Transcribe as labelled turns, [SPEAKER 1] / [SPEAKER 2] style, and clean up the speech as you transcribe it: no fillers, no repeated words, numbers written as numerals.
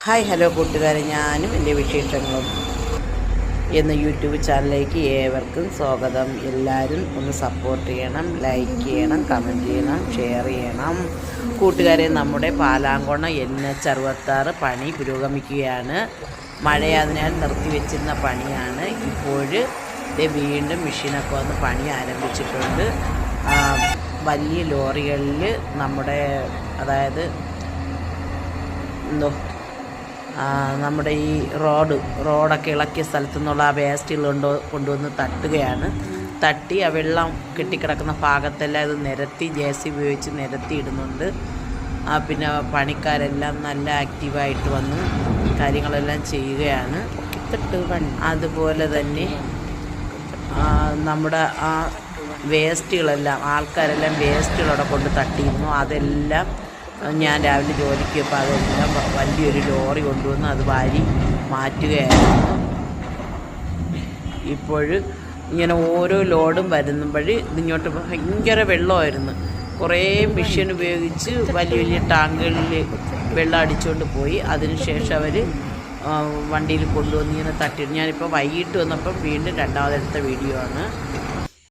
[SPEAKER 1] Hi hello കൂട്ടുകാരെ, ഞാനും എൻ്റെ വിശേഷങ്ങളും എന്ന യൂട്യൂബ് ചാനലിലേക്ക് ഏവർക്കും സ്വാഗതം. എല്ലാവരും ഒന്ന് സപ്പോർട്ട് ചെയ്യണം, ലൈക്ക് ചെയ്യണം, കമൻറ്റ് ചെയ്യണം, ഷെയർ ചെയ്യണം. കൂട്ടുകാരെ, നമ്മുടെ പാലാങ്കോണ NH66 പണി പുരോഗമിക്കുകയാണ്. മഴയായതിനാൽ നിർത്തിവെച്ചിരുന്ന പണിയാണ്. ഇപ്പോൾ വീണ്ടും മെഷീനൊക്കെ വന്ന് പണി ആരംഭിച്ചിട്ടുണ്ട്. വലിയ ലോറികളിൽ അതായത് നമ്മുടെ ഈ റോഡൊക്കെ ഇളക്കിയ സ്ഥലത്തു നിന്നുള്ള ആ വേസ്റ്റുകൾ കൊണ്ടുവന്ന് തട്ടി ആ വെള്ളം കെട്ടിക്കിടക്കുന്ന ഭാഗത്തെല്ലാം ഇത് നിരത്തി JCB ഉപയോഗിച്ച് നിരത്തി ഇടുന്നുണ്ട്. പിന്നെ പണിക്കാരെല്ലാം നല്ല ആക്റ്റീവായിട്ട് വന്ന് കാര്യങ്ങളെല്ലാം ചെയ്യുകയാണ്. അതുപോലെ തന്നെ നമ്മുടെ ആ വേസ്റ്റുകളെല്ലാം ആൾക്കാരെല്ലാം വേസ്റ്റുകളവിടെ കൊണ്ട് തട്ടിയിരുന്നു. അതെല്ലാം ഞാൻ രാവിലെ ജോലിക്ക് പോയപ്പോൾ അതെല്ലാം വലിയൊരു ലോറി കൊണ്ടുവന്ന് അത് വാരി മാറ്റുകയായിരുന്നു. ഇപ്പോൾ ഇങ്ങനെ ഓരോ ലോഡും വരുമ്പോഴ് ഇതിങ്ങോട്ട് ഭയങ്കര വെള്ളമായിരുന്നു. കുറേ മെഷീൻ ഉപയോഗിച്ച് വലിയ വലിയ ടാങ്കുകളിൽ വെള്ളം അടിച്ചുകൊണ്ട് പോയി. അതിനുശേഷം അവർ വണ്ടിയിൽ കൊണ്ടുവന്ന് ഇങ്ങനെ തട്ടി. ഞാനിപ്പോൾ വൈകിട്ട് വന്നപ്പം വീണ്ടും രണ്ടാമതെടുത്ത വീഡിയോ ആണ്.